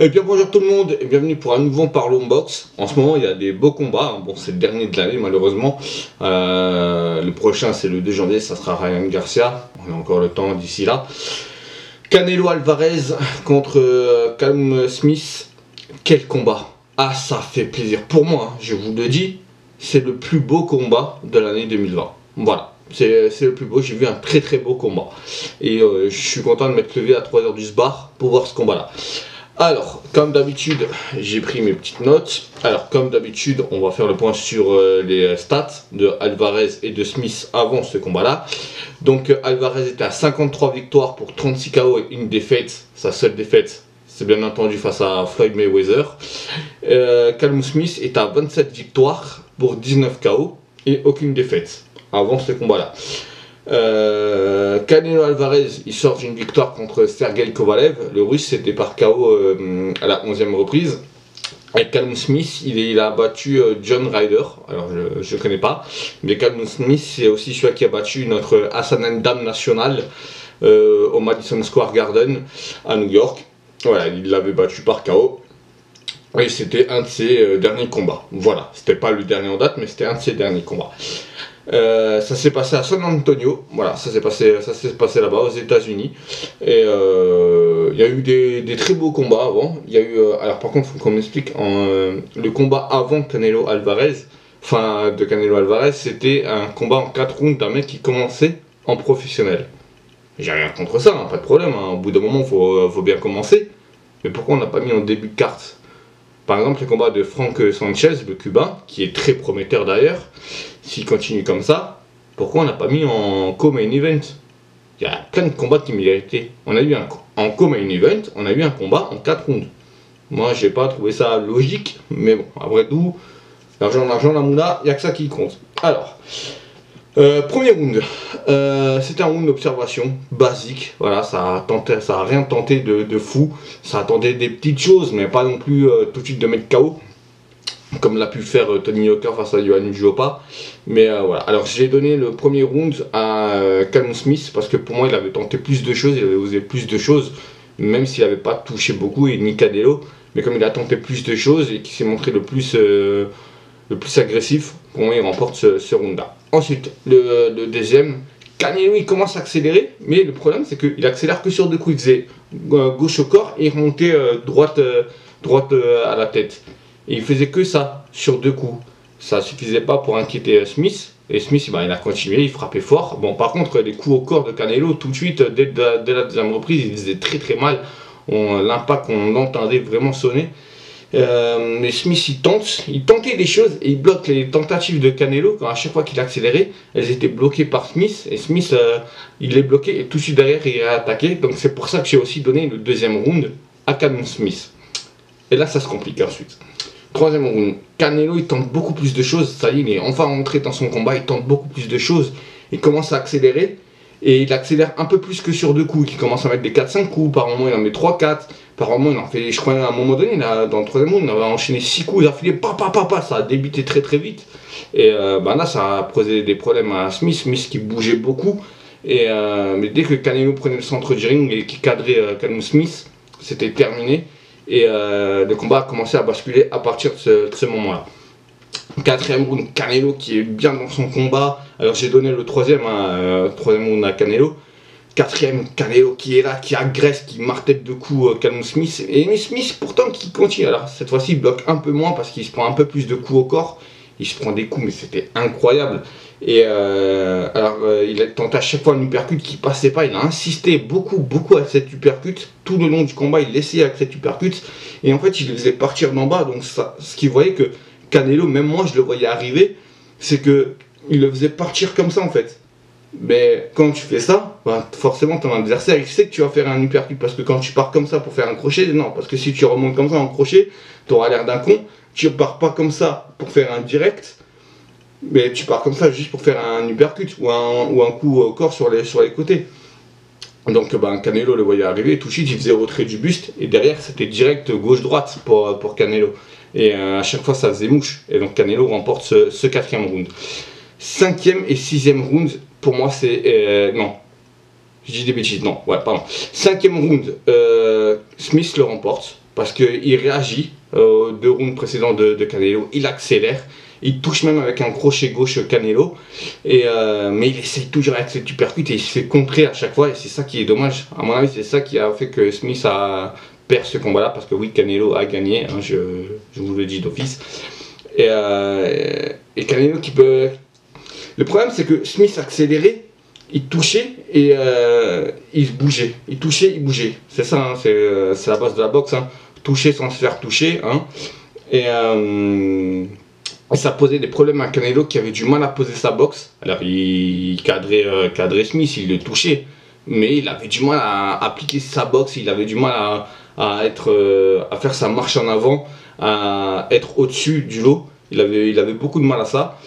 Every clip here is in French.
Et bien bonjour tout le monde et bienvenue pour un nouveau Parlons Box. En ce moment il y a des beaux combats, bon c'est le dernier de l'année malheureusement. Le prochain c'est le 2 janvier, ça sera Ryan Garcia, on a encore le temps d'ici là. Canelo Alvarez contre Callum Smith, quel combat! Ah ça fait plaisir pour moi, hein, je vous le dis, c'est le plus beau combat de l'année 2020. Voilà. C'est le plus beau, j'ai vu un très beau combat. Et je suis content de m'être levé à 3h du SBAR pour voir ce combat là. Alors, comme d'habitude, j'ai pris mes petites notes. Alors, comme d'habitude, on va faire le point sur les stats de Alvarez et de Smith avant ce combat-là. Donc, Alvarez était à 53 victoires pour 36 KO et une défaite. Sa seule défaite, c'est bien entendu face à Floyd Mayweather. Callum Smith est à 27 victoires pour 19 KO et aucune défaite avant ce combat-là. Canelo Alvarez, il sort d'une victoire contre Sergey Kovalev, le russe, c'était par KO à la 11e reprise. Et Callum Smith, il a battu John Ryder, alors je ne connais pas, mais Callum Smith, c'est aussi celui qui a battu notre Hassan Dam national au Madison Square Garden à New York. Voilà, il l'avait battu par KO. Et c'était un de ses derniers combats. Voilà, c'était pas le dernier en date, mais c'était un de ses derniers combats. Ça s'est passé à San Antonio, voilà, ça s'est passé là-bas aux États-Unis. Et il y a eu des très beaux combats avant. Il y a eu, alors par contre, il faut qu'on m'explique, le combat avant Canelo Alvarez, enfin de Canelo Alvarez, c'était un combat en 4 rounds d'un mec qui commençait en professionnel. J'ai rien contre ça, hein, pas de problème, hein. Au bout d'un moment, faut bien commencer. Mais pourquoi on n'a pas mis en début de carte? Par exemple, le combat de Frank Sanchez, le cubain, qui est très prometteur d'ailleurs, s'il continue comme ça, pourquoi on n'a pas mis en co-main event? Il y a plein de combats qui méritaient. On a eu en co-main event, on a eu un combat en 4 rounds. Moi, j'ai pas trouvé ça logique, mais bon, après tout, l'argent, la moula, il n'y a que ça qui compte. Alors, premier round, c'était un round d'observation basique, voilà, ça a rien tenté de fou, ça attendait des petites choses, mais pas non plus tout de suite de mettre KO, comme l'a pu faire Tony Yoka face à Yohan Ujopa. Mais voilà, alors j'ai donné le premier round à Callum Smith, parce que pour moi il avait tenté plus de choses, il avait osé plus de choses, même s'il n'avait pas touché beaucoup, et ni Canelo, mais comme il a tenté plus de choses, et qu'il s'est montré le plus agressif, pour moi il remporte ce round là. Ensuite, le deuxième, Canelo il commence à accélérer, mais le problème c'est qu'il accélère que sur 2 coups, il faisait gauche au corps et il remontait droite à la tête. Et il faisait que ça, sur 2 coups. Ça suffisait pas pour inquiéter Smith, et Smith il a continué, il frappait fort. Bon, par contre, les coups au corps de Canelo, tout de suite, dès la deuxième reprise, il faisait très mal. L'impact, on l'entendait vraiment sonner. Mais Smith il tentait des choses et il bloque les tentatives de Canelo. Quand à chaque fois qu'il accélérait, elles étaient bloquées par Smith, et Smith il les bloquait et tout de suite derrière il a attaqué. Donc c'est pour ça que j'ai aussi donné le deuxième round à Callum Smith. Et là ça se complique ensuite. Troisième round, Canelo il tente beaucoup plus de choses, ça y est, il est enfin rentré dans son combat, il tente beaucoup plus de choses, il commence à accélérer. Et il accélère un peu plus que sur 2 coups, il commence à mettre des 4-5 coups, par moment il en met 3-4, par moment il en fait, je crois à un moment donné, dans le troisième round, il avait enchaîné 6 coups d'affilée, ça a débité très vite. Et là ça a posé des problèmes à Smith qui bougeait beaucoup, et mais dès que Canelo prenait le centre du ring et qu'il cadrait Callum Smith, c'était terminé, et le combat a commencé à basculer à partir de ce moment-là. Quatrième round, Canelo qui est bien dans son combat. Alors j'ai donné le troisième round à Canelo. Quatrième, Canelo qui est là, qui agresse, qui martèle de coups Callum Smith. Et Smith pourtant qui continue. Alors cette fois-ci il bloque un peu moins parce qu'il se prend un peu plus de coups au corps. Il se prend des coups mais c'était incroyable. Et il a tenté à chaque fois un uppercut qui passait pas. Il a insisté beaucoup à cette uppercut. Tout le long du combat il essayait avec cette uppercut. Et en fait il le faisait partir d'en bas. Donc ça, ce qui voyait que Canelo, même moi je le voyais arriver, c'est que il le faisait partir comme ça en fait. Mais quand tu fais ça, forcément ton adversaire il sait que tu vas faire un uppercut, parce que quand tu pars comme ça pour faire un crochet, non, parce que si tu remontes comme ça en crochet, tu auras l'air d'un con. Tu pars pas comme ça pour faire un direct, mais tu pars comme ça juste pour faire un uppercut ou un coup au corps sur les côtés. Donc Canelo le voyait arriver, tout de suite il faisait retrait du buste, et derrière c'était direct gauche-droite pour Canelo. Et à chaque fois ça faisait mouche, et donc Canelo remporte ce quatrième round. Cinquième et sixième round, pour moi c'est... non, je dis des bêtises, non, ouais, pardon. Cinquième round, Smith le remporte, parce qu'il réagit aux 2 rounds précédents de Canelo, il accélère, il touche même avec un crochet gauche Canelo, mais il essaye toujours avec cette uppercut et il se fait contrer à chaque fois, et c'est ça qui est dommage. À mon avis, c'est ça qui a fait que Smith a perdu ce combat-là, parce que oui, Canelo a gagné, hein, je vous le dis d'office. Et Canelo qui peut... Le problème, c'est que Smith accélérait, il touchait et il bougeait. Il touchait, il bougeait. C'est ça, hein, c'est la base de la boxe. Hein. Toucher sans se faire toucher. Hein. Et ça posait des problèmes à Canelo qui avait du mal à poser sa boxe. Alors il cadrait Smith, il le touchait. Mais il avait du mal à appliquer sa boxe, il avait du mal à faire sa marche en avant, à être au-dessus du lot. Il avait beaucoup de mal à ça.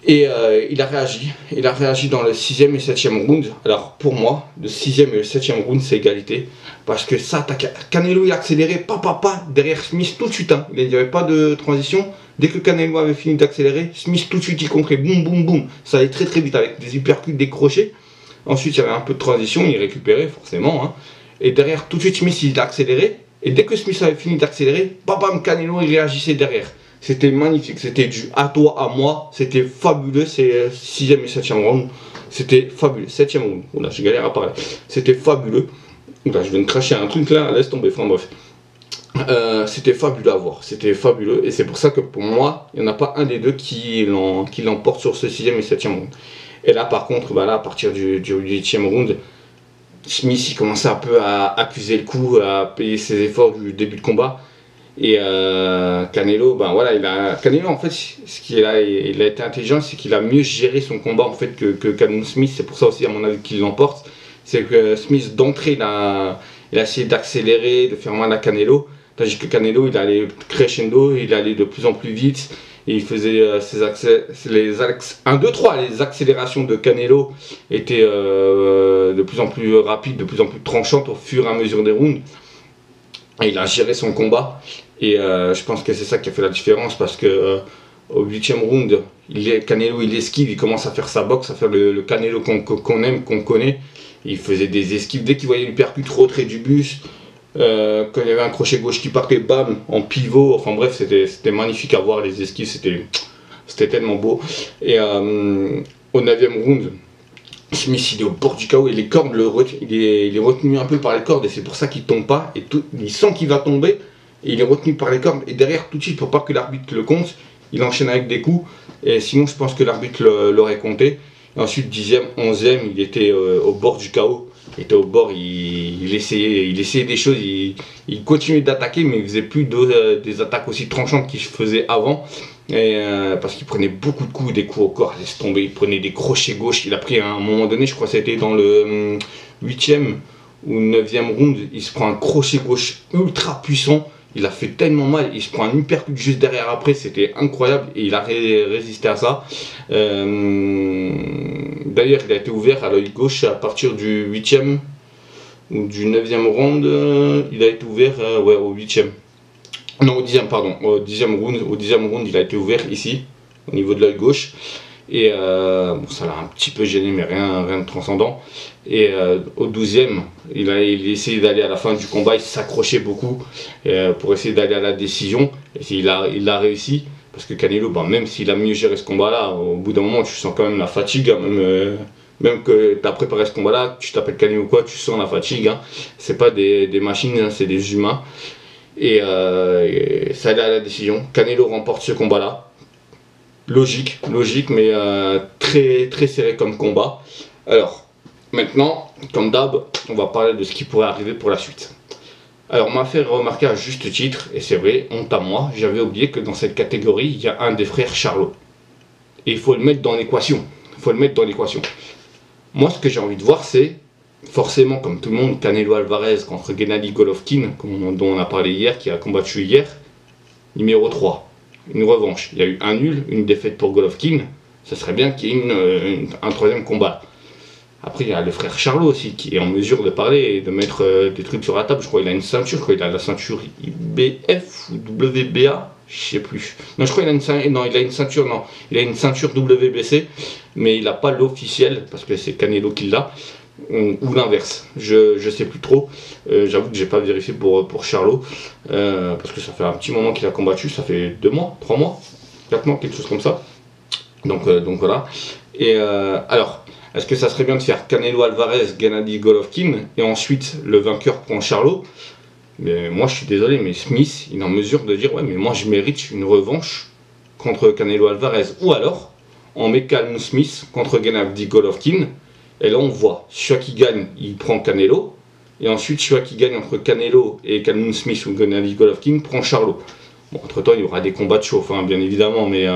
Et il a réagi dans le 6e et 7e round. Alors pour moi, le 6e et le 7e round, c'est égalité. Parce que ça, Canelo il a accéléré, derrière Smith tout de suite. Hein. Il n'y avait pas de transition. Dès que Canelo avait fini d'accélérer, Smith tout de suite il contrait, boum boum boum. Ça allait très très vite avec des uppercuts, des crochets. Ensuite il y avait un peu de transition, il récupérait forcément. Hein. Et derrière, tout de suite Smith il a accéléré. Et dès que Smith avait fini d'accélérer, Canelo il réagissait derrière. C'était magnifique, c'était du à toi, à moi, c'était fabuleux, c'est 6e et 7e round, c'était fabuleux, 7e round, oula, je galère à parler, c'était fabuleux, oula, je viens de cracher un truc là, laisse tomber, enfin bref, c'était fabuleux à voir, c'était fabuleux, et c'est pour ça que pour moi, il n'y en a pas un des deux qui l'emporte sur ce 6e et 7e round. Et là par contre, bah là, à partir du 8e round, Smith il commençait un peu à accuser le coup, à payer ses efforts du début de combat. Et Canelo, ben voilà, Canelo en fait, il a été intelligent, c'est qu'il a mieux géré son combat en fait que Callum Smith. C'est pour ça aussi à mon avis qu'il l'emporte. C'est que Smith d'entrée, il a essayé d'accélérer, de faire mal à Canelo, tandis que Canelo il allait crescendo, il allait de plus en plus vite. Et il faisait les accélérations de Canelo étaient de plus en plus rapides, de plus en plus tranchantes au fur et à mesure des rounds. Et il a géré son combat. Et je pense que c'est ça qui a fait la différence, parce que au 8e round, Canelo il esquive, il commence à faire sa boxe, à faire le Canelo qu'on aime, qu'on connaît. Il faisait des esquives, dès qu'il voyait l'uppercut, retrait du buste, quand il y avait un crochet gauche qui partait, bam, en pivot, enfin bref, c'était magnifique à voir, les esquives, c'était tellement beau. Et au 9e round, Smith il est au bord du chaos et les cordes il est retenu un peu par les cordes, et c'est pour ça qu'il tombe pas, et il sent qu'il va tomber. Et il est retenu par les cordes, et derrière tout de suite, pour pas que l'arbitre le compte, il enchaîne avec des coups, et sinon je pense que l'arbitre l'aurait compté. Et ensuite 10e, 11e, il était au bord du chaos, il était au bord, il essayait des choses, il continuait d'attaquer, mais il faisait plus des attaques aussi tranchantes qu'il faisait avant, parce qu'il prenait beaucoup de coups, des coups au corps, laisse tomber, il prenait des crochets gauche, il a pris à un moment donné, je crois que c'était dans le 8e ou 9e round, il se prend un crochet gauche ultra puissant. Il a fait tellement mal, il se prend un uppercut juste derrière après, c'était incroyable, et il a résisté à ça. D'ailleurs, il a été ouvert à l'œil gauche à partir du 8e ou du 9e round, il a été ouvert ouais, au 8e. Non, au 10e, pardon, au 10e round, il a été ouvert ici, au niveau de l'œil gauche. Et bon, ça l'a un petit peu gêné, mais rien de transcendant. Et au 12e, il essayé d'aller à la fin du combat, il s'accrochait beaucoup pour essayer d'aller à la décision. Et il a réussi, parce que Canelo, bah, même s'il a mieux géré ce combat-là, au bout d'un moment, tu sens quand même la fatigue. Hein, même que tu as préparé ce combat-là, tu t'appelles Canelo ou quoi, tu sens la fatigue. Hein. C'est pas des machines, hein, c'est des humains. Et ça allait à la décision. Canelo remporte ce combat-là. Logique, mais très serré comme combat. Alors, maintenant, comme d'hab, on va parler de ce qui pourrait arriver pour la suite. Alors, on m'a fait remarquer à juste titre, et c'est vrai, honte à moi, j'avais oublié que dans cette catégorie, il y a un des frères Charlo. Et il faut le mettre dans l'équation. Moi, ce que j'ai envie de voir, c'est, forcément, comme tout le monde, Canelo Alvarez contre Gennady Golovkin, dont on a parlé hier, qui a combattu hier, numéro 3. Une revanche. Il y a eu un nul, une défaite pour Golovkin. Ça serait bien qu'il y ait un 3e combat. Après, il y a le frère Charlo aussi, qui est en mesure de parler et de mettre des trucs sur la table. Je crois qu'il a une ceinture, il a la ceinture IBF ou WBA, je sais plus. Non, je crois qu'il a une ceinture WBC, mais il n'a pas l'officiel, parce que c'est Canelo qui l'a. ou l'inverse. Je sais plus trop. J'avoue que j'ai pas vérifié pour Charlot parce que ça fait un petit moment qu'il a combattu, ça fait 2 mois, 3 mois, 4 mois, quelque chose comme ça. Donc voilà. Et alors, est-ce que ça serait bien de faire Canelo Alvarez, Gennady Golovkin et ensuite le vainqueur prend Charlot? Mais moi je suis désolé, mais Smith il est en mesure de dire ouais mais moi je mérite une revanche contre Canelo Alvarez. Ou alors on met Callum Smith contre Gennady Golovkin et là on voit celui qui gagne il prend Canelo et ensuite celui qui gagne entre Canelo et Callum Smith ou Gennady Golovkin prend Charlot. Bon entre temps il y aura des combats de chauffe hein, bien évidemment mais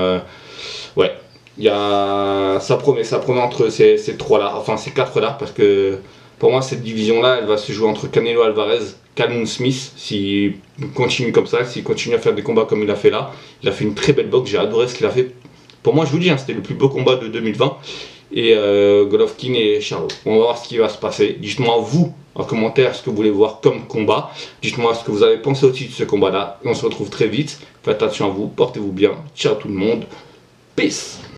ouais il y a ça promet entre ces trois là, enfin ces quatre là parce que pour moi cette division là elle va se jouer entre Canelo Alvarez, Callum Smith, s'il continue comme ça, s'il continue à faire des combats comme il a fait là. Il a fait une très belle boxe, j'ai adoré ce qu'il a fait. Pour moi, je vous dis, hein, c'était le plus beau combat de 2020. Et Golovkin et Charlot. On va voir ce qui va se passer. Dites-moi vous, en commentaire, ce que vous voulez voir comme combat. Dites-moi ce que vous avez pensé aussi de ce combat-là. Et on se retrouve très vite. Faites attention à vous, portez-vous bien. Ciao tout le monde. Peace.